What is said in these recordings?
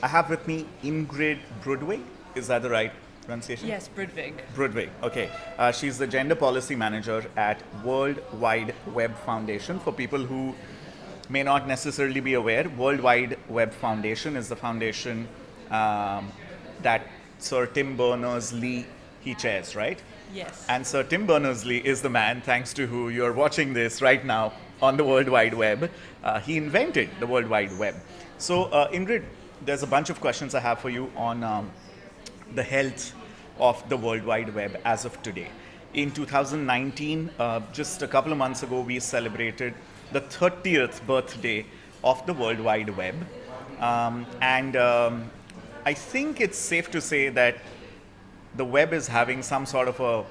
I have with me Ingrid Brudvig. Is that the right pronunciation? Yes, Brudvig. Brudvig, okay. She's the Gender Policy Manager at World Wide Web Foundation. For people who may not necessarily be aware, World Wide Web Foundation is the foundation that Sir Tim Berners-Lee, he chairs, right? Yes. And Sir Tim Berners-Lee is the man, thanks to who you're watching this right now on the World Wide Web. He invented the World Wide Web. So, Ingrid, there's a bunch of questions I have for you on the health of the World Wide Web as of today. In 2019, just a couple of months ago, we celebrated the 30th birthday of the World Wide Web. I think it's safe to say that the web is having some sort of a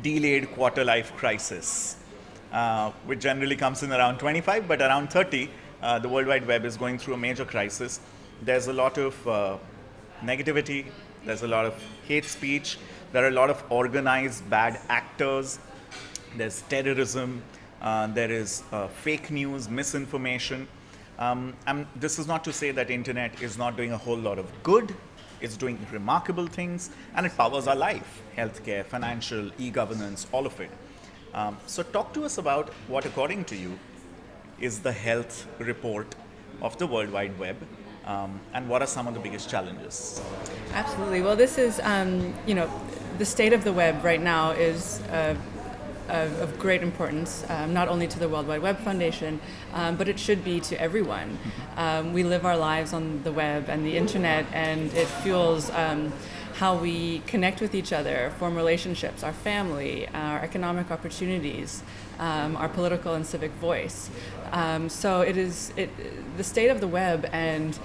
delayed quarter life crisis, which generally comes in around 25, but around 30, the World Wide Web is going through a major crisis. There's a lot of negativity, there's a lot of hate speech, there are a lot of organized bad actors, there's terrorism, there is fake news, misinformation. And this is not to say that internet is not doing a whole lot of good. It's doing remarkable things, and it powers our life: healthcare, financial, e-governance, all of it. So talk to us about what, according to you, is the health report of the World Wide Web, and what are some of the biggest challenges? Absolutely. Well, this is, the state of the web right now is of great importance, not only to the World Wide Web Foundation, but it should be to everyone. We live our lives on the web and the internet, and it fuels how we connect with each other, form relationships, our family, our economic opportunities, our political and civic voice. So the state of the web and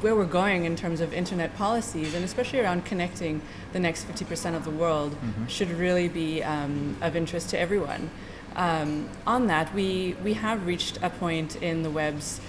where we're going in terms of internet policies, and especially around connecting the next 50% of the world, should really be of interest to everyone. On that, we have reached a point in the web's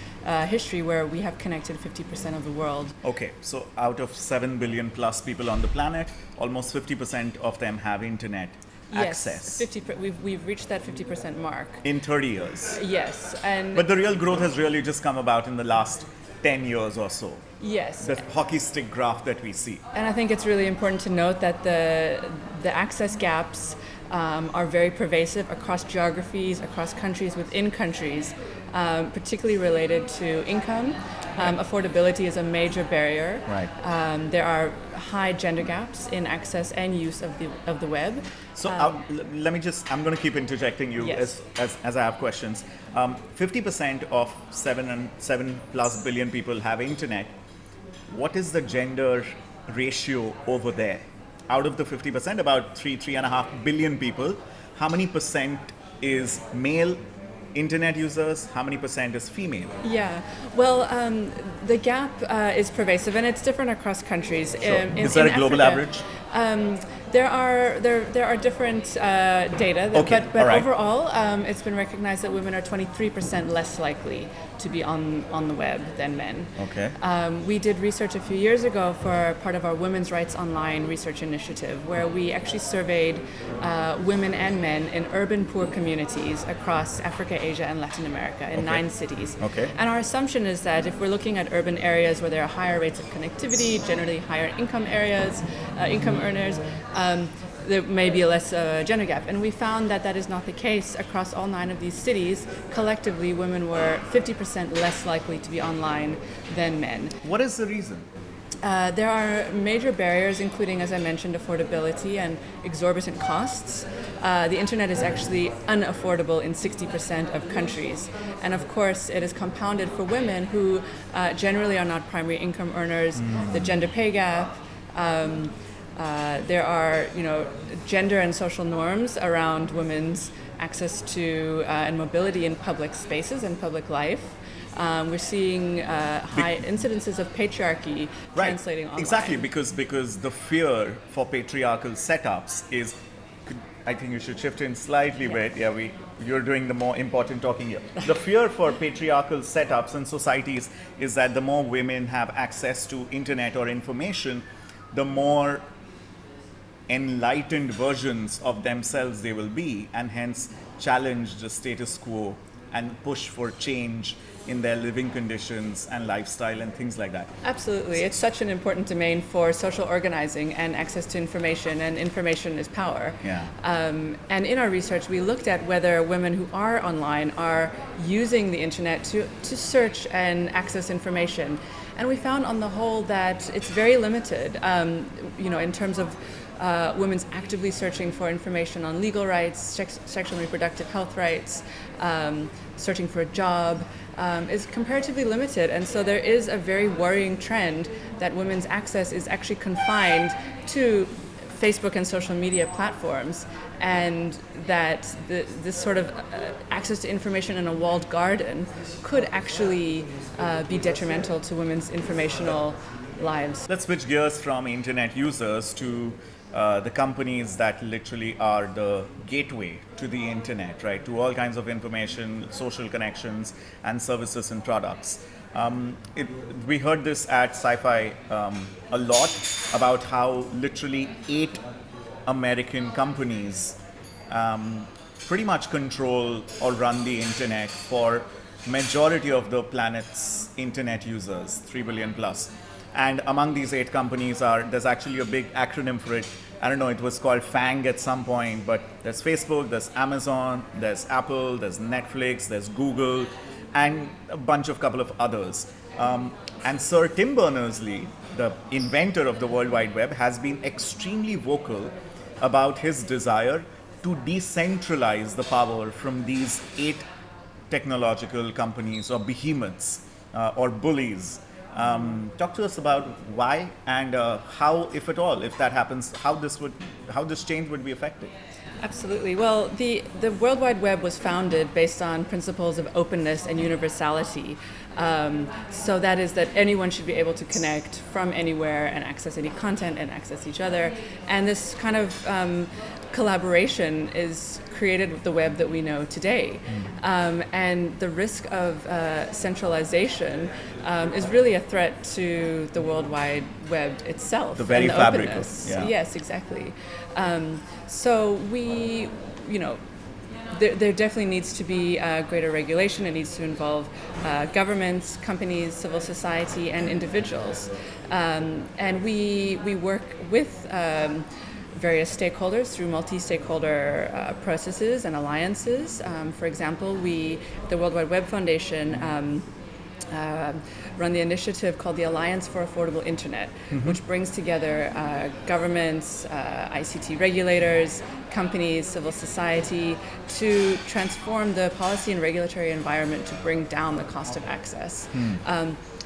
history where we have connected 50% of the world. Okay, so out of 7 billion plus people on the planet, almost 50% of them have internet access. Yes, we've reached that 50% mark. In 30 years. Yes, and But the real growth has really just come about in the last 10 years or so. yes. The hockey stick graph that we see. And I think it's really important to note that the access gaps are very pervasive across geographies, across countries, within countries, particularly related to income. Affordability is a major barrier. Right. There are high gender gaps in access and use of the web. So I'm going to keep interjecting you Yes. as I have questions. 50% of 7 plus billion people have internet. What is the gender ratio over there? Out of the 50%, about 3.5 billion people, how many percent is male internet users? How many percent is female? Yeah, well, the gap is pervasive, and it's different across countries. Is that a global Africa, average? There are different data, Okay, but all right. overall, it's been recognized that women are 23% less likely to be on the web than men. Okay. We did research a few years ago for part of our Women's Rights Online research initiative, where we actually surveyed women and men in urban poor communities across Africa, Asia, and Latin America in 9 cities. Okay. And our assumption is that if we're looking at urban areas where there are higher rates of connectivity, generally higher income areas, income earners, there may be a less gender gap. And we found that that is not the case across all 9 of these cities. Collectively, women were 50% less likely to be online than men. What is the reason? There are major barriers, including, as I mentioned, affordability and exorbitant costs. The internet is actually unaffordable in 60% of countries. And of course, it is compounded for women who generally are not primary income earners, the gender pay gap. There are, gender and social norms around women's access to and mobility in public spaces and public life. We're seeing high incidences of patriarchy translating online. Exactly, because the fear for patriarchal setups is, I think you should shift in slightly bit. Yeah, you're doing the more important talking here. The fear for patriarchal setups in societies is that the more women have access to internet or information, the more enlightened versions of themselves they will be, and hence challenge the status quo and push for change in their living conditions and lifestyle and things like that. Absolutely. It's such an important domain for social organizing and access to information, and information is power. Yeah. And in our research, we looked at whether women who are online are using the internet to search and access information. And we found on the whole that it's very limited, in terms of women's actively searching for information on legal rights, sexual and reproductive health rights, searching for a job, is comparatively limited. And so there is a very worrying trend that women's access is actually confined to Facebook and social media platforms, and that this sort of access to information in a walled garden could actually be detrimental to women's informational lives. Let's switch gears from internet users to the companies that literally are the gateway to the internet, right? To all kinds of information, social connections, and services and products. We heard this at CyFy a lot about how literally 8 American companies pretty much control or run the internet for majority of the planet's internet users, 3 billion plus. And among these 8 companies there's actually a big acronym for it. I don't know, it was called FANG at some point, but there's Facebook, there's Amazon, there's Apple, there's Netflix, there's Google, and a couple of others. And Sir Tim Berners-Lee, the inventor of the World Wide Web, has been extremely vocal about his desire to decentralize the power from these 8 technological companies or behemoths or bullies. Talk to us about why and how, if at all, if that happens, how this change would be effective. Absolutely. Well, the World Wide Web was founded based on principles of openness and universality. So that is that anyone should be able to connect from anywhere and access any content and access each other. And this kind of collaboration is created the web that we know today. And the risk of centralization is really a threat to the World Wide Web itself. The very and the fabric openness. of, yeah. Yes, exactly. So we, there definitely needs to be greater regulation. It needs to involve governments, companies, civil society, and individuals. And we work with various stakeholders through multi-stakeholder processes and alliances. For example, the World Wide Web Foundation run the initiative called the Alliance for Affordable Internet, which brings together governments, ICT regulators, companies, civil society to transform the policy and regulatory environment to bring down the cost of access.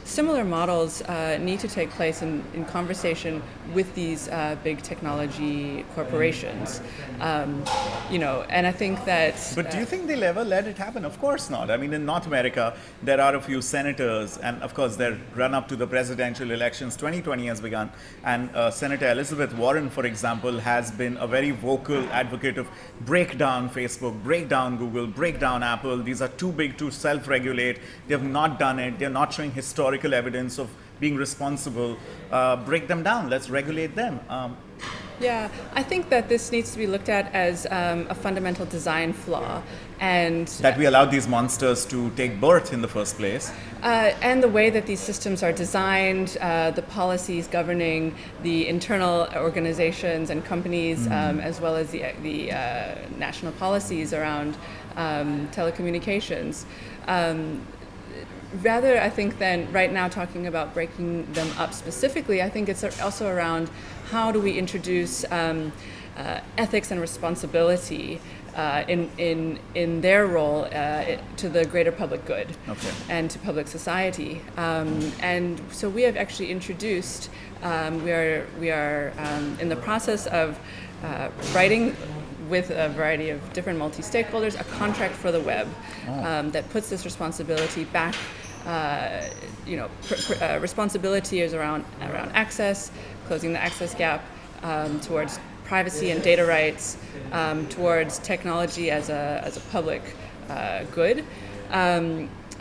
Similar models need to take place in conversation with these big technology corporations, and I think that... But do you think they'll ever let it happen? Of course not. I mean, in North America, there are a few senators, and of course, their run-up to the presidential elections, 2020 has begun, and Senator Elizabeth Warren, for example, has been a very vocal advocate of break down Facebook, break down Google, break down Apple. These are too big to self-regulate. They have not done it. They're not showing historical evidence of being responsible. Break them down. Let's regulate them. Yeah, I think that this needs to be looked at as a fundamental design flaw, and that we allowed these monsters to take birth in the first place. And the way that these systems are designed, the policies governing the internal organizations and companies, as well as the national policies around telecommunications. Rather, I think, than right now talking about breaking them up specifically, I think it's also around how do we introduce ethics and responsibility in their role to the greater public good, and to public society. And so we have actually introduced, we are in the process of writing with a variety of different multi-stakeholders a contract for the web that puts this responsibility back. Responsibility is around access, closing the access gap, towards privacy and data rights, towards technology as a public good.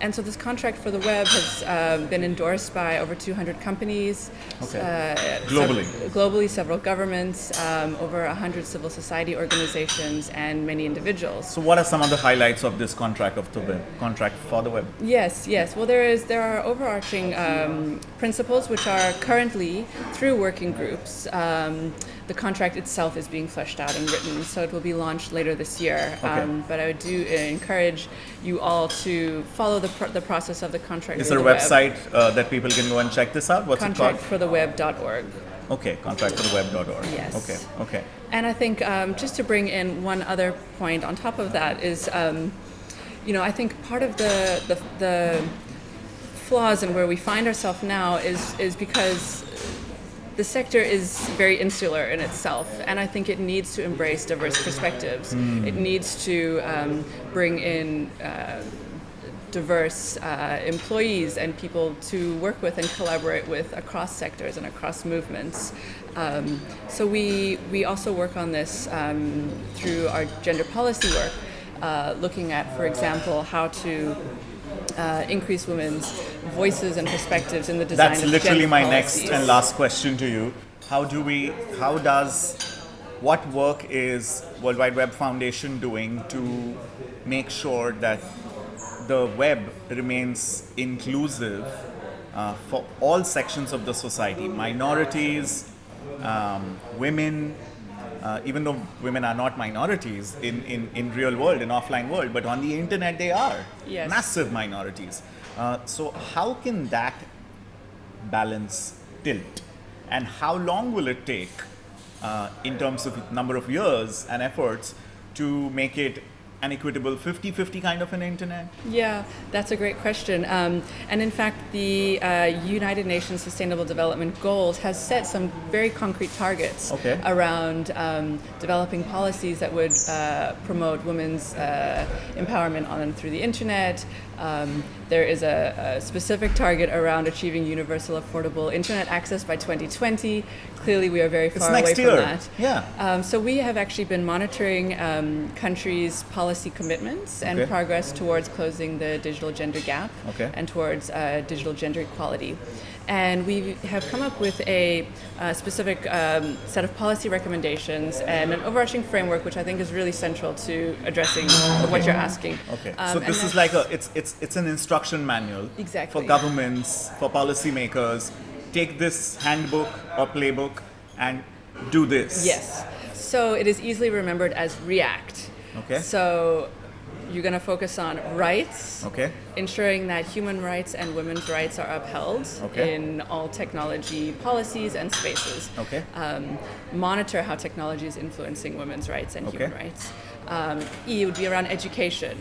And so this contract for the web has been endorsed by over 200 companies, Globally. Globally, several governments, over 100 civil society organizations, and many individuals. So what are some of the highlights of this contract of the web, contract for the web? Yes. Well, there are overarching principles which are currently through working groups. The contract itself is being fleshed out and written, so it will be launched later this year. Okay. But I do encourage you all to follow the process of the contract. Is there a website that people can go and check this out? What's it called? Contractfortheweb.org. Okay, contractfortheweb.org. Yes. Okay. And I think just to bring in one other point on top of that is, I think part of the flaws in where we find ourselves now is because the sector is very insular in itself, and I think it needs to embrace diverse perspectives. It needs to bring in diverse employees and people to work with and collaborate with across sectors and across movements. So we also work on this through our gender policy work, looking at, for example, how to increase women's voices and perspectives in the design That's of literally gender my policies. next and last question to you. What work is World Wide Web Foundation doing to make sure that the web remains inclusive for all sections of the society, minorities, women, even though women are not minorities in real world, in offline world, but on the internet they are Yes. massive minorities. So how can that balance tilt? And how long will it take in terms of number of years and efforts to make it an equitable 50-50 kind of an internet? Yeah, that's a great question. And in fact, the United Nations Sustainable Development Goals has set some very concrete targets around developing policies that would promote women's empowerment on and through the internet. There is a specific target around achieving universal affordable internet access by 2020. Clearly, we are very far away from that. Yeah. So we have actually been monitoring countries' policy commitments and progress towards closing the digital gender gap and towards digital gender equality. And we have come up with a specific set of policy recommendations and an overarching framework, which I think is really central to addressing what you're asking. Okay. So this is like it's an instruction manual for governments, for policymakers. Take this handbook or playbook and do this. Yes. So it is easily remembered as REACT. Okay. So you're going to focus on rights, ensuring that human rights and women's rights are upheld in all technology policies and spaces. Monitor how technology is influencing women's rights and human rights. E would be around education,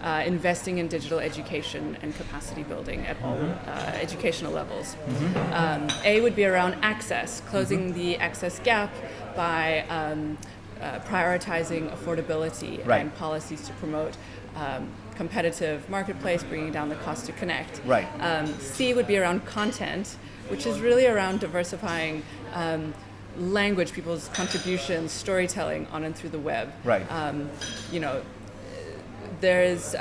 investing in digital education and capacity building at all educational levels. A would be around access, closing the access gap by prioritizing affordability and policies to promote competitive marketplace, bringing down the cost to connect. C would be around content, which is really around diversifying language, people's contributions, storytelling on and through the web. There is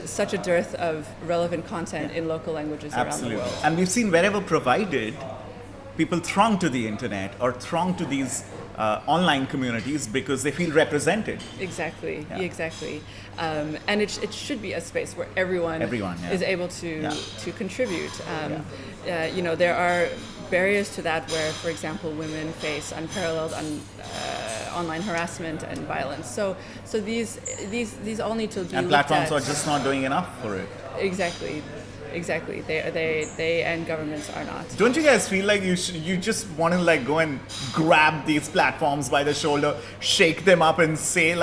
such a dearth of relevant content in local languages around the world. And we've seen wherever provided, people throng to the internet or throng to these online communities because they feel represented. Exactly. And it should be a space where everyone is able to contribute. There are barriers to that where, for example, women face unparalleled online harassment and violence. So these all need to be and platforms are just not doing enough for it. Exactly. They and governments are not. Don't you guys feel like you just want to go and grab these platforms by the shoulder, shake them up, and say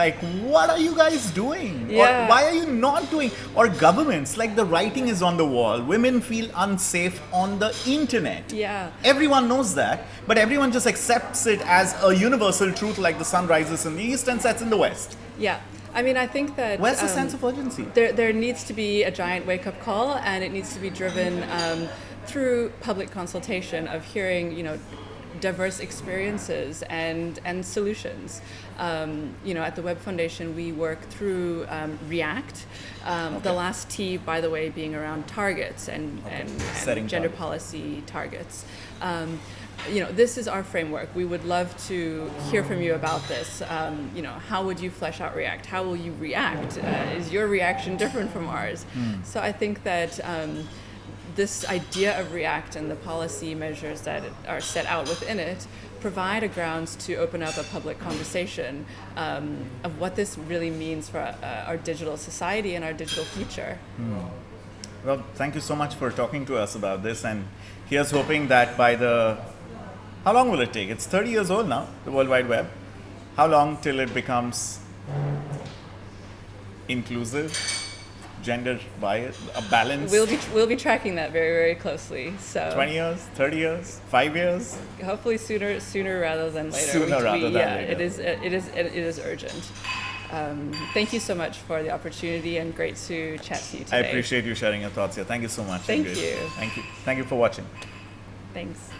what are you guys doing? Or why are you not doing? Or governments, the writing is on the wall. Women feel unsafe on the internet. Everyone knows that, but everyone just accepts it as a universal truth, like the sun rises in the east and sets in the west. I mean, I think that... Where's the sense of urgency? There needs to be a giant wake-up call, and it needs to be driven through public consultation of hearing, diverse experiences and solutions. At the Web Foundation, we work through React. The last T, by the way, being around targets and gender targets. Policy targets. This is our framework. We would love to hear from you about this. How would you flesh out React? How will you react? Is your reaction different from ours? So I think that this idea of React and the policy measures that are set out within it provide a grounds to open up a public conversation of what this really means for our digital society and our digital future. Well, thank you so much for talking to us about this, and here's hoping that how long will it take? It's 30 years old now, the World Wide Web. How long till it becomes inclusive, gender bias, a balance? We'll be tracking that very, very closely. So 20 years, 30 years, 5 years? Hopefully sooner rather than later. Sooner rather than later. It is urgent. Thank you so much for the opportunity, and great to chat to you today. I appreciate you sharing your thoughts here. Thank you so much. Thank Ingrid. you. Thank you. Thank you for watching. Thanks.